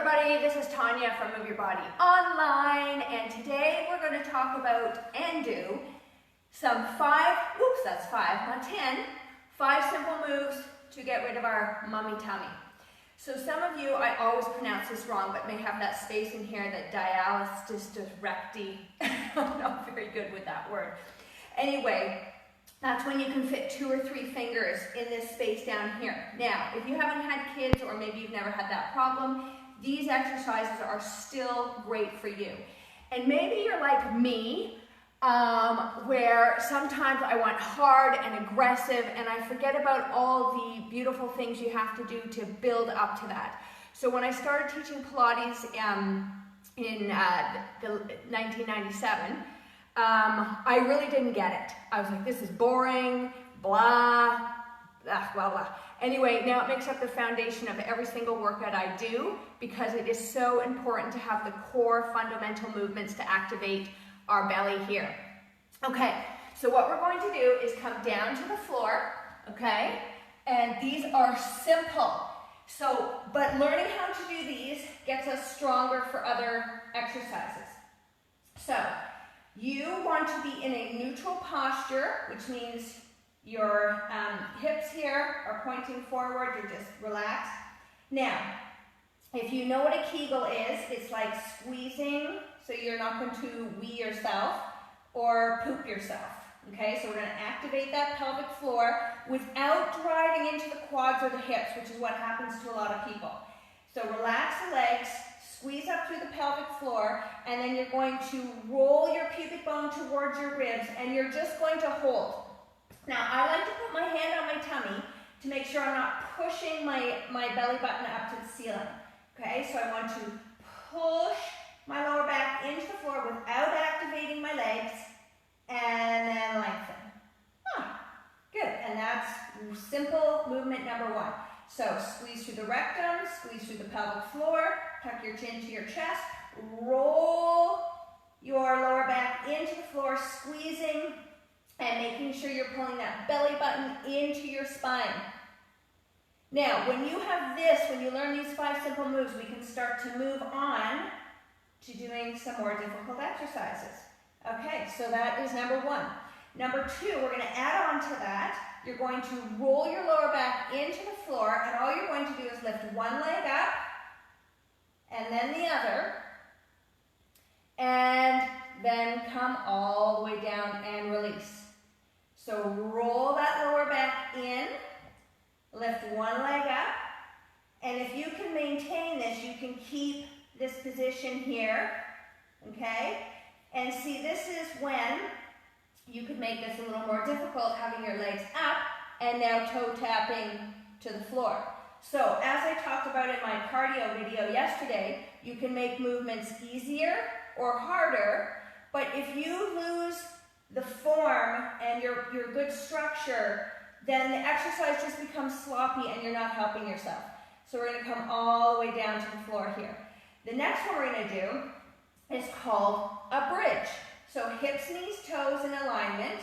everybody, this is Tanya from Move Your Body Online, and today we're going to talk about and do some 5 simple moves to get rid of our mummy tummy. So some of you, I always pronounce this wrong, but may have that space in here, that diastasis, recti. I'm not very good with that word. Anyway, that's when you can fit 2 or 3 fingers in this space down here. Now, if you haven't had kids or maybe you've never had that problem, these exercises are still great for you. And maybe you're like me, where sometimes I want hard and aggressive and I forget about all the beautiful things you have to do to build up to that. So when I started teaching Pilates in 1997, I really didn't get it. I was like, this is boring, blah, blah, blah, blah. Anyway, now it makes up the foundation of every single workout I do because it is so important to have the core fundamental movements to activate our belly here. Okay, so what we're going to do is come down to the floor, okay? And these are simple. So, but learning how to do these gets us stronger for other exercises. So, you want to be in a neutral posture, which means your hips here are pointing forward, you're just relaxed. Now, if you know what a Kegel is, it's like squeezing, so you're not going to wee yourself or poop yourself. Okay, so we're going to activate that pelvic floor without driving into the quads or the hips, which is what happens to a lot of people. So relax the legs, squeeze up through the pelvic floor, and then you're going to roll your pubic bone towards your ribs, and you're just going to hold. Now, I like to put my hand on my tummy to make sure I'm not pushing my belly button up to the ceiling. Okay, so I want to push my lower back into the floor without activating my legs, and then lengthen. Good, and that's simple movement number 1. So squeeze through the rectum, squeeze through the pelvic floor, tuck your chin to your chest, roll your lower back into the floor, squeezing and making sure you're pulling that belly button into your spine. Now, when you have this, when you learn these 5 simple moves, we can start to move on to doing some more difficult exercises. Okay, so that is number 1. Number 2, we're going to add on to that. You're going to roll your lower back into the floor, and all you're going to do is lift one leg up, and then the other, and then come all the way down and release. So roll that lower back in, lift one leg up, and if you can maintain this, you can keep this position here, okay? And see, this is when you could make this a little more difficult, having your legs up and now toe tapping to the floor. So as I talked about in my cardio video yesterday, you can make movements easier or harder, but if you lose the form and your good structure, then the exercise just becomes sloppy and you're not helping yourself. So we're going to come all the way down to the floor here. The next one we're going to do is called a bridge. So hips, knees, toes in alignment.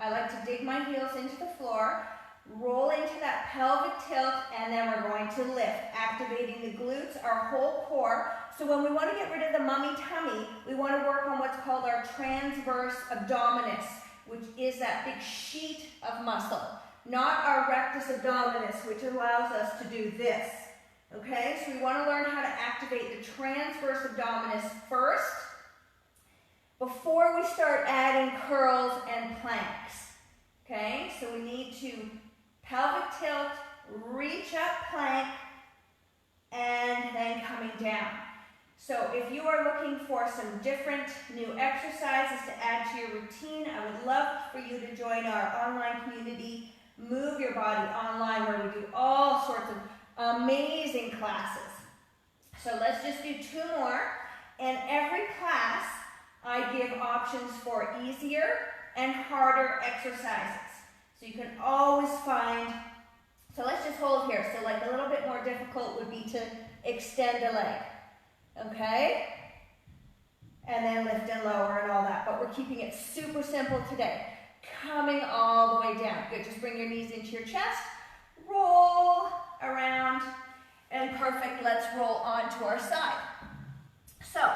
I like to dig my heels into the floor, roll into that pelvic tilt, and then we're going to lift, activating the glutes, our whole core. So when we want to get rid of the mummy tummy, we want to work on what's called our transverse abdominis, which is that big sheet of muscle, not our rectus abdominis, which allows us to do this. Okay, so we want to learn how to activate the transverse abdominis first before we start adding curls and planks. Okay, so we need to pelvic tilt, reach up, plank, and then coming down. So if you are looking for some different new exercises to add to your routine, I would love for you to join our online community, Move Your Body Online, where we do all sorts of amazing classes. So let's just do 2 more, and every class I give options for easier and harder exercises. So you can always find, so let's just hold here. So like a little bit more difficult would be to extend a leg, okay? And then lift and lower and all that, but we're keeping it super simple today. Coming all the way down. Good, just bring your knees into your chest, roll around, And perfect, let's roll onto our side. So,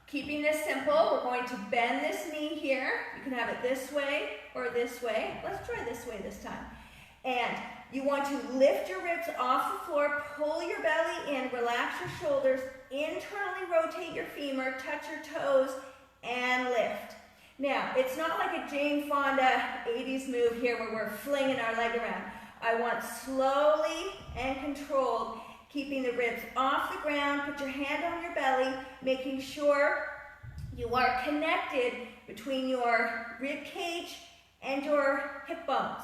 keeping this simple, we're going to bend this knee here. You can have it this way or this way. Let's try this way this time. And you want to lift your ribs off the floor, pull your belly in, relax your shoulders, internally rotate your femur, touch your toes, and lift. Now, it's not like a Jane Fonda 80s move here where we're flinging our leg around. I want slowly and controlled, keeping the ribs off the ground. Put your hand on your belly, making sure you are connected between your rib cage and your hip bones.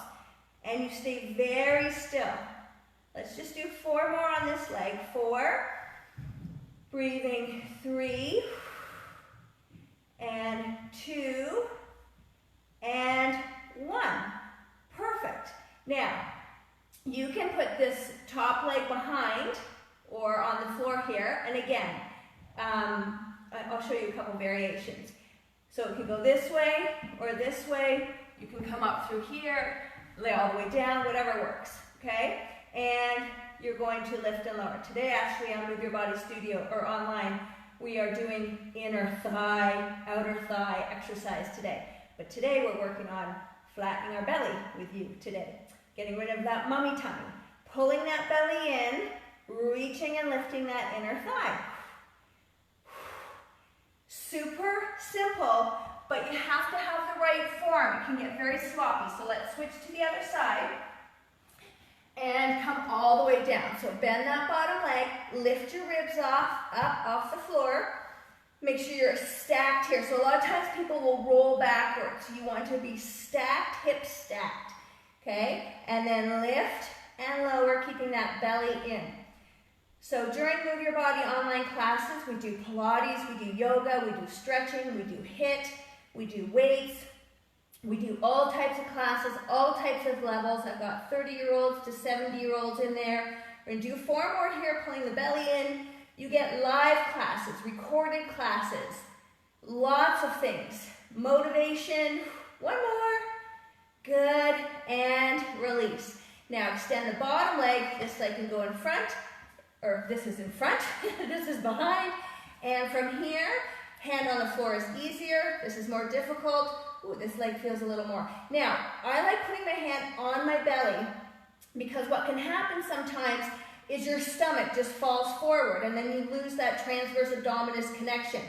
And you stay very still. Let's just do 4 more on this leg. 4. Breathing 3. And 2. And 1. Perfect. Now, you can put this top leg behind or on the floor here. And again, I'll show you a couple variations. So it can go this way or this way. You can come up through here, lay all the way down, whatever works, okay? And you're going to lift and lower. Today, actually, on Move Your Body Studio or online, we are doing inner thigh, outer thigh exercise today. But today, we're working on flattening our belly with you today. Getting rid of that mummy tummy. Pulling that belly in, reaching and lifting that inner thigh. Super simple, but you have to have the right form. It can get very sloppy. So let's switch to the other side and come all the way down. So bend that bottom leg, lift your ribs off the floor. Make sure you're stacked here. So a lot of times people will roll backwards. You want to be stacked, hips stacked. Okay? And then lift and lower, keeping that belly in. So during Move Your Body online classes, we do Pilates, we do yoga, we do stretching, we do HIIT, we do weights, we do all types of classes, all types of levels. I've got 30-year-olds to 70-year-olds in there. We're going to do 4 more here, pulling the belly in. You get live classes, recorded classes, lots of things. Motivation, 1 more, good, and release. Now extend the bottom leg, this leg can go in front, or this is in front, this is behind, and from here, hand on the floor is easier, this is more difficult. Ooh, this leg feels a little more. Now, I like putting my hand on my belly because what can happen sometimes is your stomach just falls forward and then you lose that transverse abdominis connection.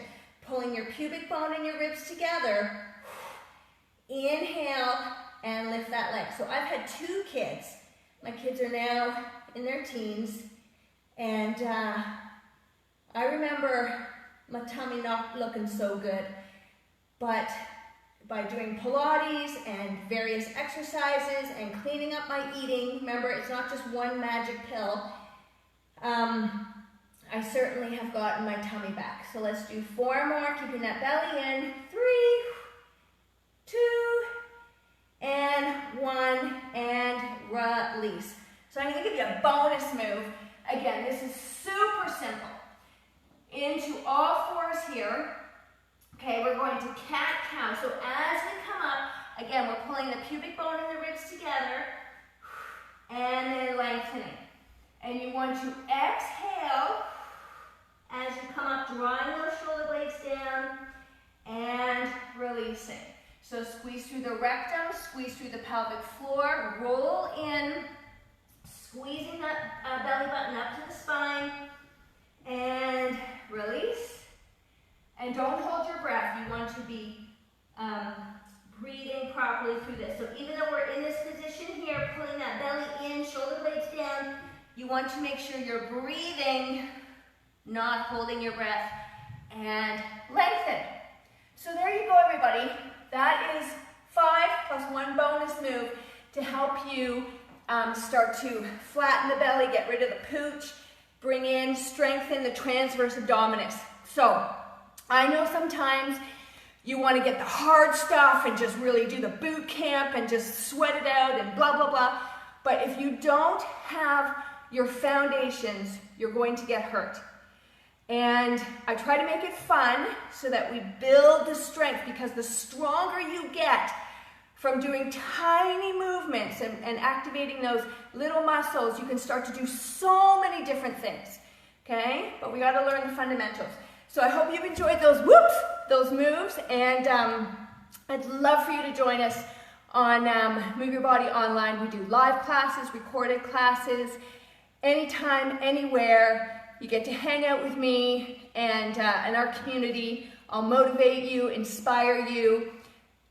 Pulling your pubic bone and your ribs together, inhale and lift that leg. So I've had 2 kids. My kids are now in their teens, and I remember my tummy not looking so good, but by doing Pilates and various exercises and cleaning up my eating, remember it's not just one magic pill, I certainly have gotten my tummy back. So let's do 4 more, keeping that belly in. 3, 2, and 1, and release. So I'm going to give you a bonus move. Again, this is super simple. Into all 4s here. Okay, we're going to cat-cow. So as we come up, again, we're pulling the pubic bone and the ribs together, and then lengthening. And you want to exhale as you come up, drawing those shoulder blades down, and releasing. So squeeze through the rectum, squeeze through the pelvic floor, roll in, squeezing that belly button up to the spine, and release. And don't hold your breath. You want to be breathing properly through this. So even though we're in this position here, pulling that belly in, shoulder blades down, you want to make sure you're breathing, not holding your breath, and lengthen. So there you go, everybody. That is 5 plus 1 bonus move to help you start to flatten the belly, get rid of the pooch, bring in, strengthen the transverse abdominis. So I know sometimes you want to get the hard stuff and just really do the boot camp and just sweat it out and blah, blah, blah. But if you don't have your foundations, you're going to get hurt. And I try to make it fun so that we build the strength, because the stronger you get, from doing tiny movements and activating those little muscles, you can start to do so many different things, okay? But we gotta learn the fundamentals. So I hope you've enjoyed those whoops, those moves, and I'd love for you to join us on Move Your Body Online. We do live classes, recorded classes, anytime, anywhere. You get to hang out with me and our community. I'll motivate you, inspire you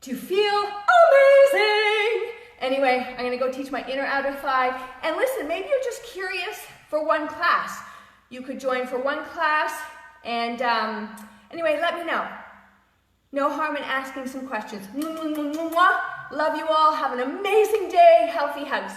to feel amazing. Anyway, I'm gonna go teach my inner outer thigh. And listen, maybe you're just curious for one class. You could join for one class, and anyway, let me know. No harm in asking some questions. Love you all. Have an amazing day. Healthy hugs.